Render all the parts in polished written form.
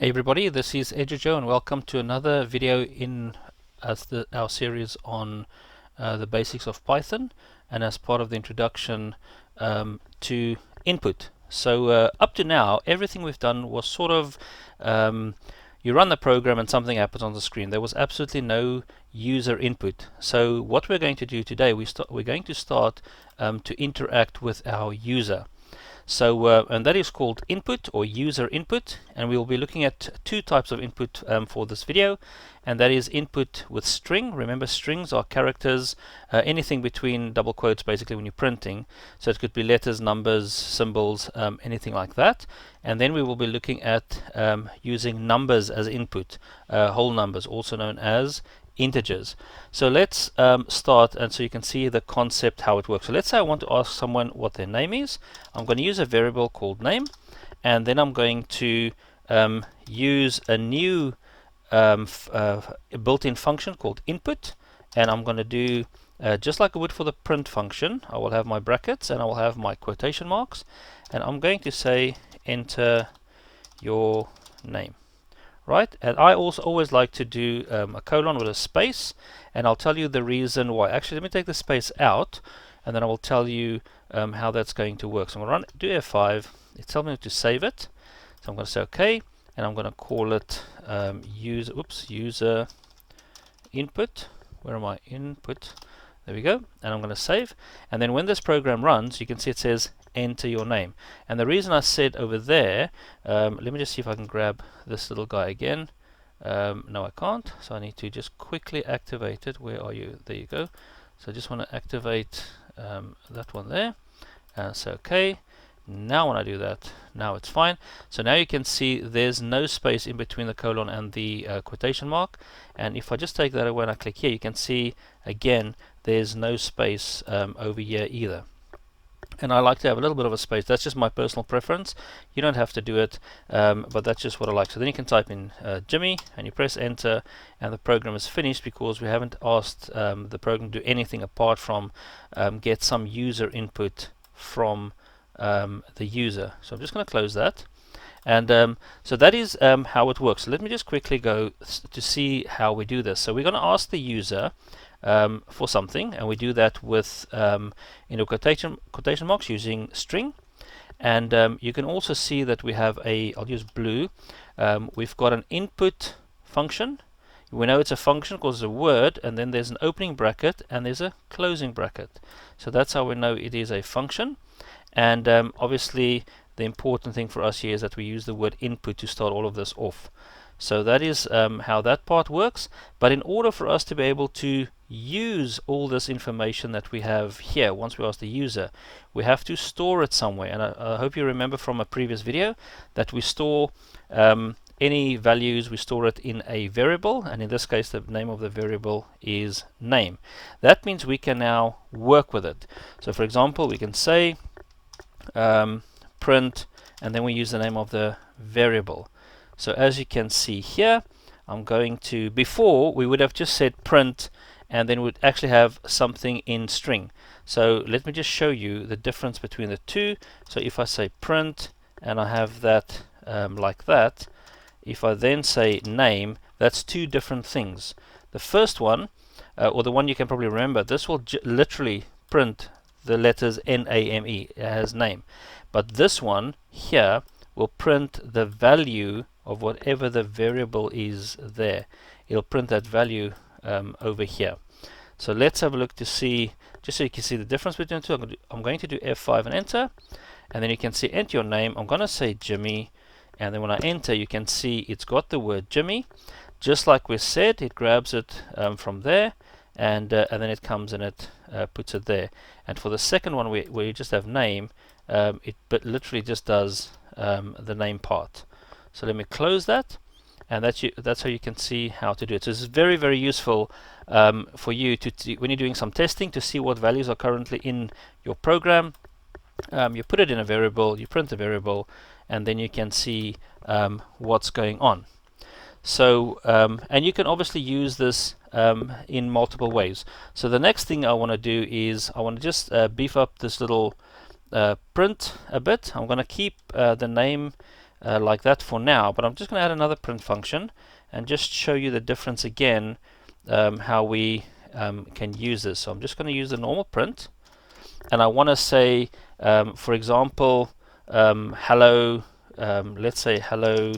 Hey everybody, this is Edujo and welcome to another video in our series on the basics of Python, and as part of the introduction to input. So up to now everything we've done was sort of you run the program and something happens on the screen. There was absolutely no user input. So what we're going to do today, we're going to start to interact with our user. So and that is called input or user input, and we will be looking at two types of input for this video, and that is input with string. Remember, strings are characters, anything between double quotes basically when you're printing, so it could be letters, numbers, symbols, anything like that. And then we will be looking at using numbers as input, whole numbers, also known as integers. So let's start, and so you can see the concept, how it works. So let's say I want to ask someone what their name is. I'm going to use a variable called name, and then I'm going to use a new built-in function called input, and I'm going to do just like I would for the print function. I will have my brackets and I will have my quotation marks, and I'm going to say enter your name. Right, and I also always like to do a colon with a space, and I'll tell you the reason why. Actually, let me take the space out, and then I will tell you how that's going to work. So I'm going to do F5. It tells me to save it, so I'm going to say OK, and I'm going to call it user input. Where am I? Input. There we go, and I'm going to save. And then when this program runs, you can see it says enter your name. And the reason I said over there, let me just see if I can grab this little guy again. No, I can't, so I need to just quickly activate it. Where are you? There you go. So I just want to activate that one there, and say OK. Now when I do that, now it's fine. So now you can see there's no space in between the colon and the quotation mark, and if I just take that away and I click here, you can see again there's no space over here either. And I like to have a little bit of a space. That's just my personal preference. You don't have to do it, but that's just what I like. So then you can type in Jimmy, and you press enter, and the program is finished, because we haven't asked the program to do anything apart from get some user input from the user. So I'm just going to close that, and so that is how it works. So let me just quickly go to see how we do this. So we're going to ask the user for something, and we do that with quotation marks using string. And you can also see that we have I'll use blue, we've got an input function. We know it's a function because it's a word, and then there's an opening bracket and there's a closing bracket. So that's how we know it is a function. And obviously the important thing for us here is that we use the word input to start all of this off. So that is how that part works. But in order for us to be able to use all this information that we have here, once we ask the user, we have to store it somewhere. And I hope you remember from a previous video that we store any values, we store it in a variable, and in this case the name of the variable is name. That means we can now work with it. So for example, we can say print, and then we use the name of the variable. So as you can see here, I'm going to, before we would have just said print, and then we'd actually have something in string. So let me just show you the difference between the two. So if I say print and I have that like that, if I then say name, that's two different things. The first one, or the one you can probably remember, this will literally print the letters N-A-M-E as name. But this one here will print the value of whatever the variable is there. It'll print that value over here. So let's have a look to see, just so you can see the difference between the two. I'm going to do F5 and enter, and then you can see enter your name. I'm going to say Jimmy, and then when I enter, you can see it's got the word Jimmy. Just like we said, it grabs it from there, and then it comes and it puts it there. And for the second one, where you just have name, it literally just does the name part. So let me close that, and that's how you can see how to do it. So this is very, very useful for you to when you're doing some testing, to see what values are currently in your program. You put it in a variable, you print the variable, and then you can see what's going on. So and you can obviously use this in multiple ways. So the next thing I want to do is I want to just beef up this little print a bit. I'm going to keep the name like that for now, but I'm just going to add another print function and just show you the difference again, how we can use this. So I'm just going to use the normal print, and I want to say, for example, hello, let's say hello,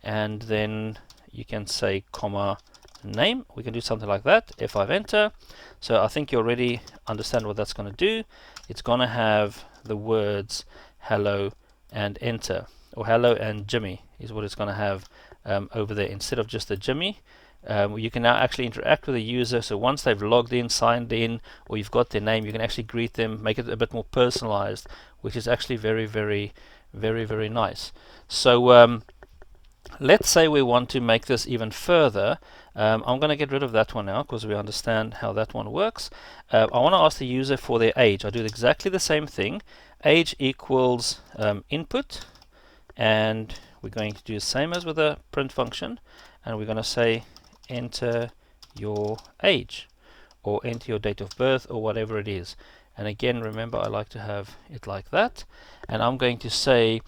and then you can say comma name. We can do something like that. F5 enter. So I think you already understand what that's going to do. It's going to have the words hello and enter, or hello and Jimmy is what it's going to have over there instead of just the Jimmy. You can now actually interact with the user. So once they've logged in, signed in, or you've got their name, you can actually greet them, make it a bit more personalized, which is actually very nice. So let's say we want to make this even further. I'm going to get rid of that one now because we understand how that one works. I want to ask the user for their age. I do exactly the same thing. Age equals input, and we're going to do the same as with the print function, and we're going to say enter your age, or enter your date of birth, or whatever it is. And again, remember, I like to have it like that. And I'm going to say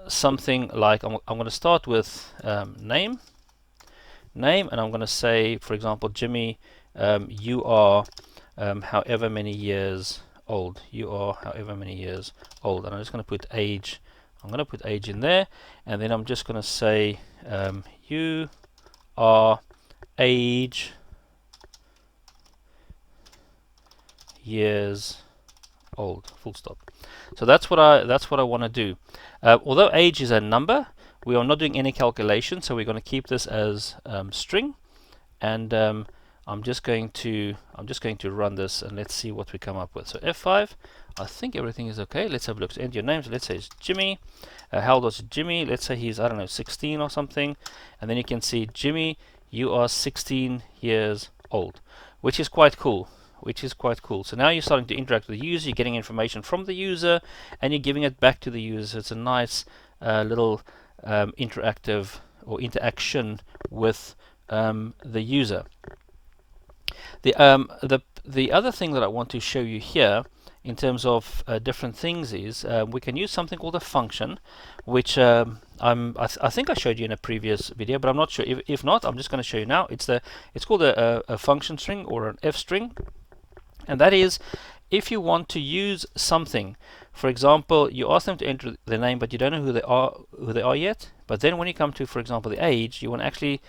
something like, I'm going to start with name, and I'm going to say, for example, Jimmy, you are however many years old. You are however many years old. And I'm just going to put age. I'm going to put age in there, and then I'm just going to say you are age years old, full stop. So that's what I want to do. Although age is a number, we are not doing any calculation, so we're going to keep this as string, and I'm just going to run this, and let's see what we come up with. So F5, I think everything is okay. Let's have a look. So enter your name. So let's say it's Jimmy. How old is Jimmy? Let's say he's, I don't know, 16 or something, and then you can see Jimmy, you are 16 years old, which is quite cool. So now you're starting to interact with the user, you're getting information from the user, and you're giving it back to the user. It's a nice little interactive or interaction with the user. The other thing that I want to show you here in terms of different things is we can use something called a function, which I think I showed you in a previous video, but I'm not sure. If not, I'm just going to show you now. It's called a function string, or an F string. And that is, if you want to use something, for example, you ask them to enter their name, but you don't know who they are yet. But then when you come to, for example, the age, you want to actually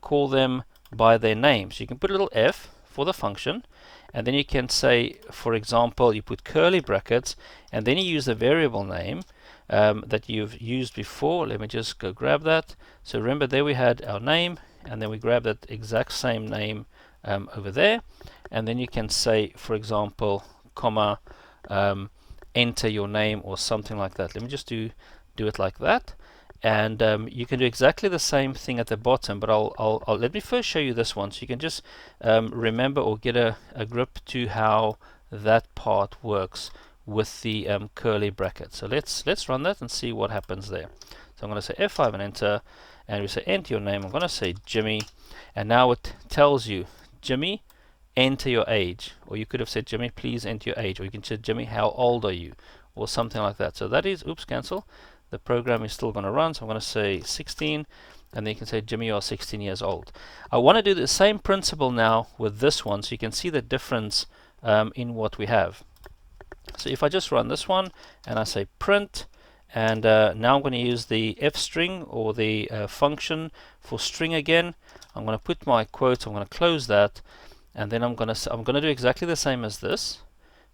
call them by their name. So you can put a little f for the function, and then you can say, for example, you put curly brackets, and then you use the variable name that you've used before. Let me just go grab that. So remember, there we had our name, and then we grab that exact same name over there. And then you can say, for example, comma, enter your name, or something like that. Let me just do it like that. And you can do exactly the same thing at the bottom, but I'll let me first show you this one, so you can just remember or get a grip to how that part works with the curly bracket. So let's run that and see what happens there. So I'm going to say F5 and enter, and we say enter your name. I'm going to say Jimmy, and now it tells you, Jimmy, enter your age. Or you could have said, Jimmy, please enter your age, or you can say, Jimmy, how old are you, or something like that. So that is, oops, cancel. The program is still going to run, so I'm going to say 16, and then you can say, Jimmy, you are 16 years old. I want to do the same principle now with this one, so you can see the difference in what we have. So if I just run this one, and I say print, and now I'm going to use the F string, or the function for string again. I'm going to put my quotes, I'm going to close that, and then I'm going to do exactly the same as this,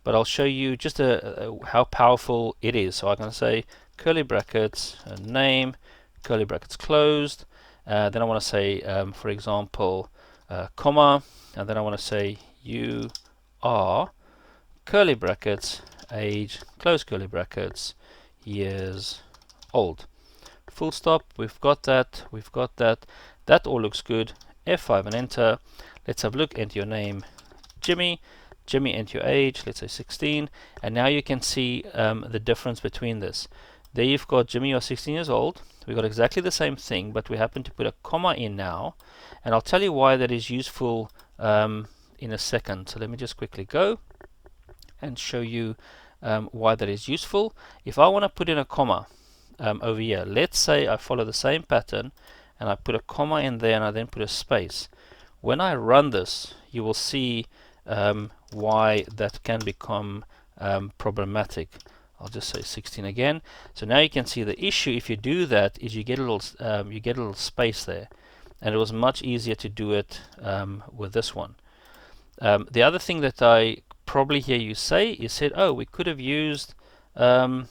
but I'll show you just how powerful it is. So I'm going to say curly brackets, name, curly brackets closed. Then I want to say, for example, comma, and then I want to say you are, curly brackets, age, close curly brackets, years old. Full stop. We've got that. That all looks good. F5 and enter. Let's have a look. Enter your name, Jimmy. Jimmy, enter your age. Let's say 16. And now you can see the difference between this. There you've got Jimmy, you're 16 years old. We've got exactly the same thing, but we happen to put a comma in now. And I'll tell you why that is useful in a second. So let me just quickly go and show you why that is useful. If I want to put in a comma, over here. Let's say I follow the same pattern and I put a comma in there and I then put a space. When I run this, you will see why that can become problematic. I'll just say 16 again. So now you can see the issue if you do that is you get a little space there, and it was much easier to do it with this one. The other thing that I probably hear you say is said, oh, we could have used a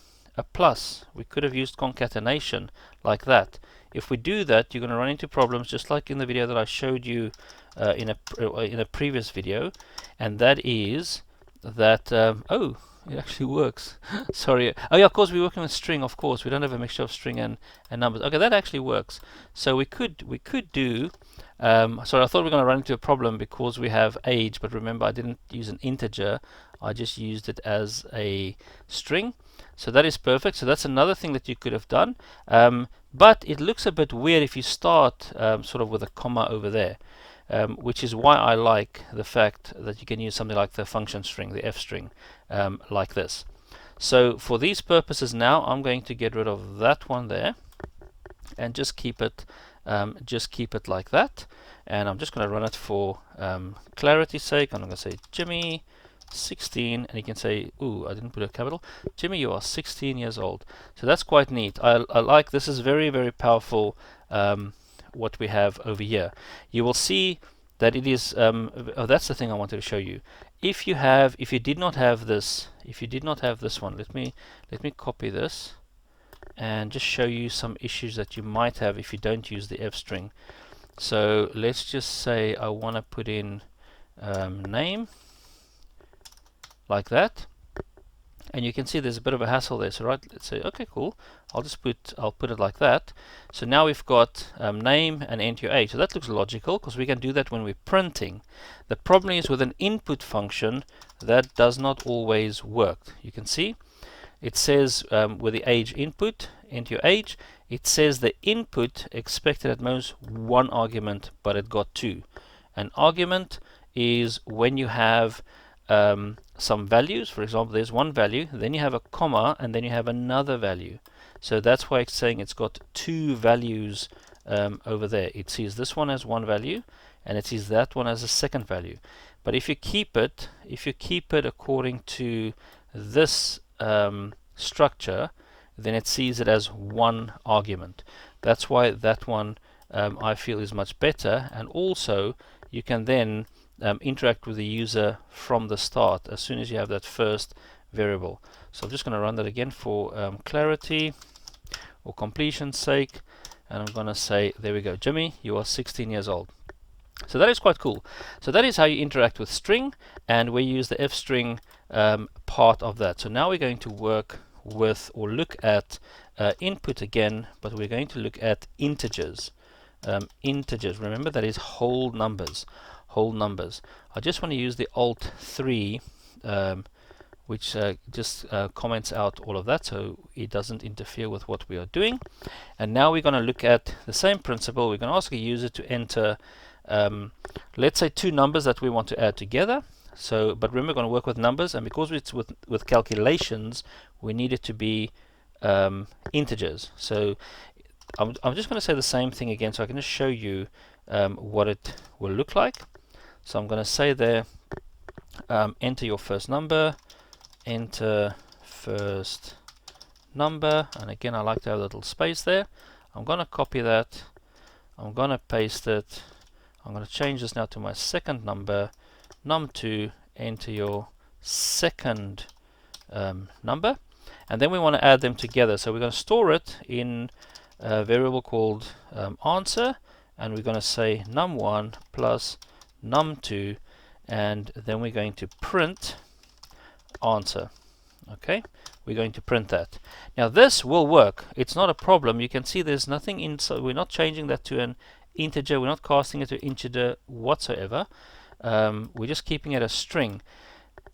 plus. We could have used concatenation like that. If we do that, you're going to run into problems just like in the video that I showed you in a previous video, and that is that oh, it actually works. Sorry. Oh yeah, of course we're working with string. Of course we don't have a mixture of string and numbers. Okay, that actually works. So we could do. Sorry, I thought we were going to run into a problem because we have age, but remember I didn't use an integer. I just used it as a string. So that is perfect. So that's another thing that you could have done. But it looks a bit weird if you start sort of with a comma over there. Which is why I like the fact that you can use something like the function string, the f string, like this. So for these purposes now, I'm going to get rid of that one there and just keep it like that. And I'm just going to run it for clarity's sake. I'm going to say Jimmy 16, and you can say, ooh, I didn't put a capital. Jimmy, you are 16 years old. So that's quite neat. I like this. Is very, very powerful. What we have over here, you will see that it is oh, that's the thing I wanted to show you. If you did not have this one, let me copy this and just show you some issues that you might have if you don't use the f string. So let's just say I want to put in name like that, and you can see there's a bit of a hassle there. So let's say okay, cool, I'll put it like that. So now we've got name and enter your age. So that looks logical because we can do that when we're printing. The problem is with an input function that does not always work. You can see it says with the age input, enter your age, it says the input expected at most one argument, but it got two. An argument is when you have some values. For example, there's one value, then you have a comma, and then you have another value. So that's why it's saying it's got two values over there. It sees this one as one value, and it sees that one as a second value. But if you keep it according to this structure, then it sees it as one argument. That's why that one I feel is much better, and also you can then interact with the user from the start as soon as you have that first variable. So I'm just going to run that again for clarity or completion's sake, and I'm going to say, there we go, Jimmy, you are 16 years old. So that is quite cool. So that is how you interact with string, and we use the f string part of that. So now we're going to work with or look at input again, but we're going to look at integers. Integers, remember that is whole numbers. I just want to use the Alt 3 which just comments out all of that so it doesn't interfere with what we are doing. And now we're going to look at the same principle. We're going to ask a user to enter let's say two numbers that we want to add together. So, but remember, we're going to work with numbers, and because it's with calculations, we need it to be integers. So I'm just going to say the same thing again so I can just show you what it will look like. So I'm going to say there, enter your first number, enter first number, and again I like to have a little space there. I'm going to copy that, I'm going to paste it, I'm going to change this now to my second number, num2, enter your second number, and then we want to add them together. So we're going to store it in a variable called answer, and we're going to say num1 plus num2, and then we're going to print answer. Okay, we're going to print that. Now this will work, it's not a problem. You can see there's nothing inside. We're not changing that to an integer, we're not casting it to integer whatsoever. We're just keeping it a string,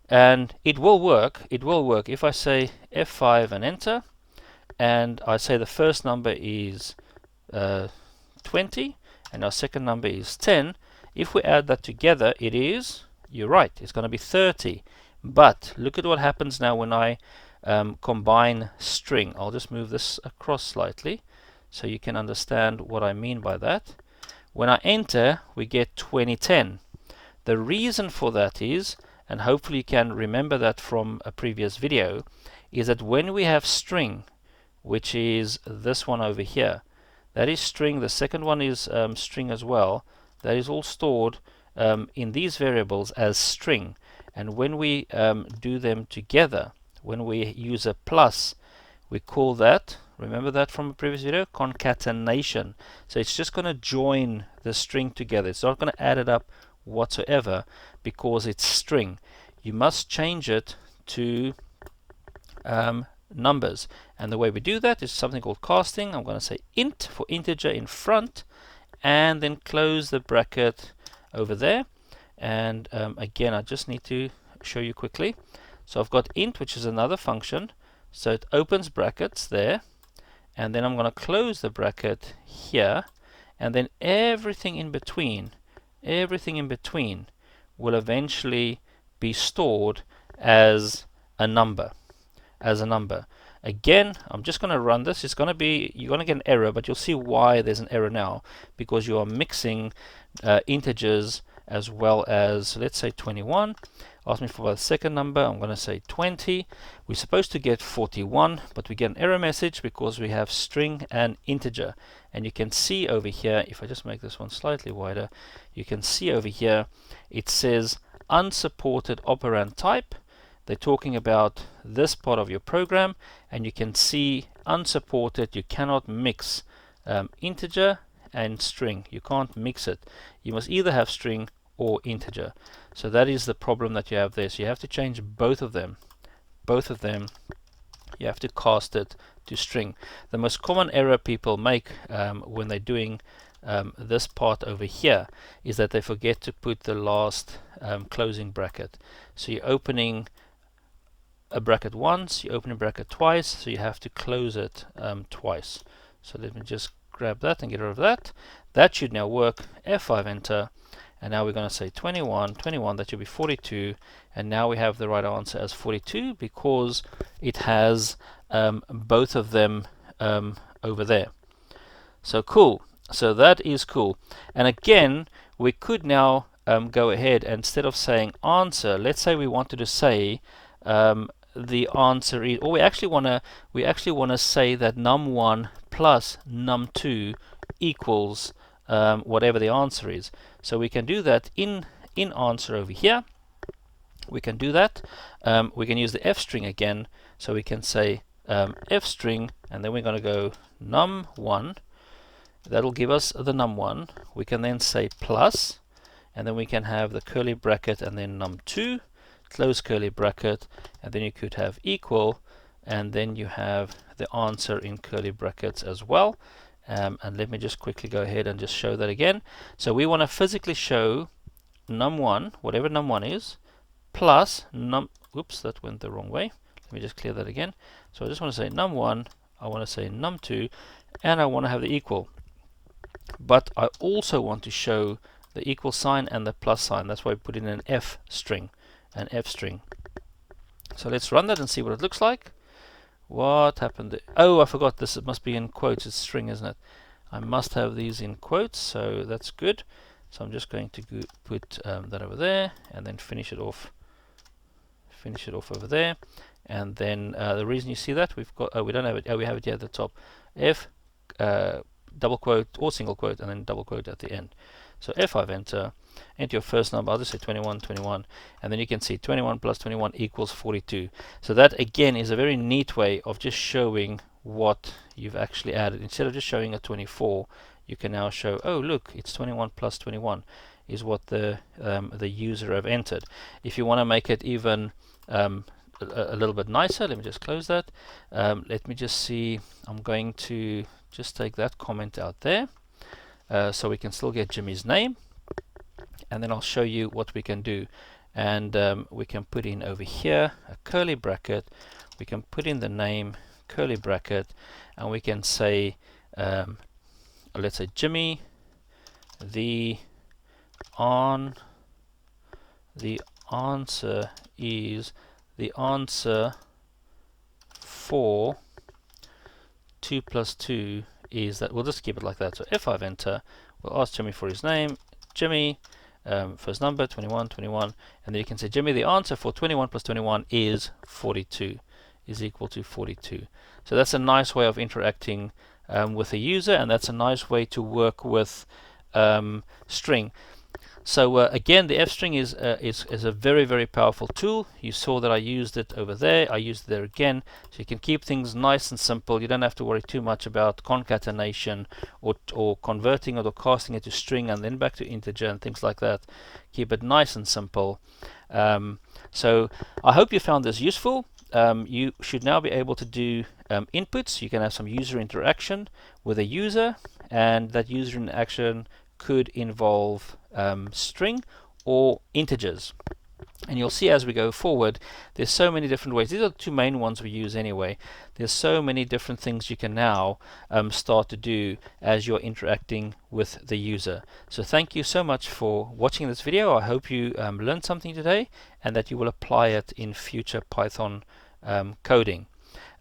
and it will work. It will work if I say F5 and enter, and I say the first number is 20 and our second number is 10. If we add that together, it is, you're right, it's going to be 30. But look at what happens now when I combine string. I'll just move this across slightly so you can understand what I mean by that. When I enter, we get 2010. The reason for that is, and hopefully you can remember that from a previous video, is that when we have string, which is this one over here, that is string. The second one is string as well. That is all stored in these variables as string. And when we do them together, when we use a plus, we call that, remember that from a previous video, concatenation. So it's just going to join the string together. It's not going to add it up whatsoever because it's string. You must change it to numbers. And the way we do that is something called casting. I'm going to say int for integer in front, and then close the bracket over there. And again, I just need to show you quickly. So I've got int, which is another function. So it opens brackets there, and then I'm going to close the bracket here, and then everything in between will eventually be stored as a number. Again, I'm just going to run this. It's going to be, you're going to get an error, but you'll see why there's an error now, because you are mixing integers as well as, let's say 21. Ask me for the second number. I'm going to say 20. We're supposed to get 41, but we get an error message because we have string and integer. And you can see over here, if I just make this one slightly wider, you can see over here it says unsupported operand type. They're talking about this part of your program, and you can see unsupported. You cannot mix integer and string. You can't mix it. You must either have string or integer. So that is the problem that you have there. So you have to change both of them. You have to cast it to string. The most common error people make when they're doing this part over here is that they forget to put the last closing bracket. So you're opening a bracket once, you open a bracket twice, so you have to close it twice. So let me just grab that and get rid of that. That should now work. F5 enter, and now we're going to say 21, that should be 42, and now we have the right answer as 42 because it has both of them over there. So cool. So that is cool. And again, we could now go ahead, and instead of saying answer, let's say we wanted to say the answer is, or we actually want to say that num1 plus num2 equals whatever the answer is. So we can do that in answer over here. We can do that. We can use the f string again. So we can say f string, and then we're going to go num1. That'll give us the num1. We can then say plus, and then we can have the curly bracket and then num2, close curly bracket, and then you could have equal, and then you have the answer in curly brackets as well. And let me just quickly go ahead and just show that again. So we want to physically show num1, whatever num1 is, plus oops, that went the wrong way. Let me just clear that again. So I just want to say num1, I want to say num2, and I want to have the equal. But I also want to show the equal sign and the plus sign. That's why I put in an F string. So let's run that and see what it looks like. What happened there? Oh, I forgot this. It must be in quotes. It's string, isn't it? I must have these in quotes, so that's good. So I'm just going to put that over there, and then finish it off over there. And then the reason you see that, we've got, we don't have it. Oh, we have it here at the top. F double quote or single quote, and then double quote at the end. So F5 enter your first number. I'll just say 21, and then you can see 21 plus 21 equals 42. So that again is a very neat way of just showing what you've actually added. Instead of just showing a 24, you can now show, oh look, it's 21 plus 21 is what the user have entered. If you want to make it even a little bit nicer, let me just close that. Let me just see. I'm going to just take that comment out there, so we can still get Jimmy's name, and then I'll show you what we can do. And we can put in over here a curly bracket, we can put in the name, curly bracket, and we can say let's say Jimmy, the answer is, the answer for 2 plus 2 is that, we'll just keep it like that. So F5 enter, we'll ask Jimmy for his name, Jimmy, first number 21, 21, and then you can say, Jimmy, the answer for 21 plus 21 is 42, is equal to 42. So that's a nice way of interacting with a user, and that's a nice way to work with string. So again, the f-string is a very, very powerful tool. You saw that I used it over there. I used it there again. So you can keep things nice and simple. You don't have to worry too much about concatenation or converting it or casting it to string and then back to integer and things like that. Keep it nice and simple. So I hope you found this useful. You should now be able to do inputs. You can have some user interaction with a user, and that user interaction could involve string or integers. And you'll see as we go forward, there's so many different ways. These are the two main ones we use anyway. There's so many different things you can now start to do as you're interacting with the user. So thank you so much for watching this video. I hope you learned something today and that you will apply it in future Python coding.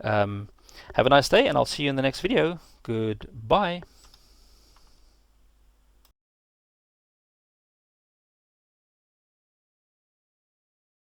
Have a nice day, and I'll see you in the next video. Goodbye.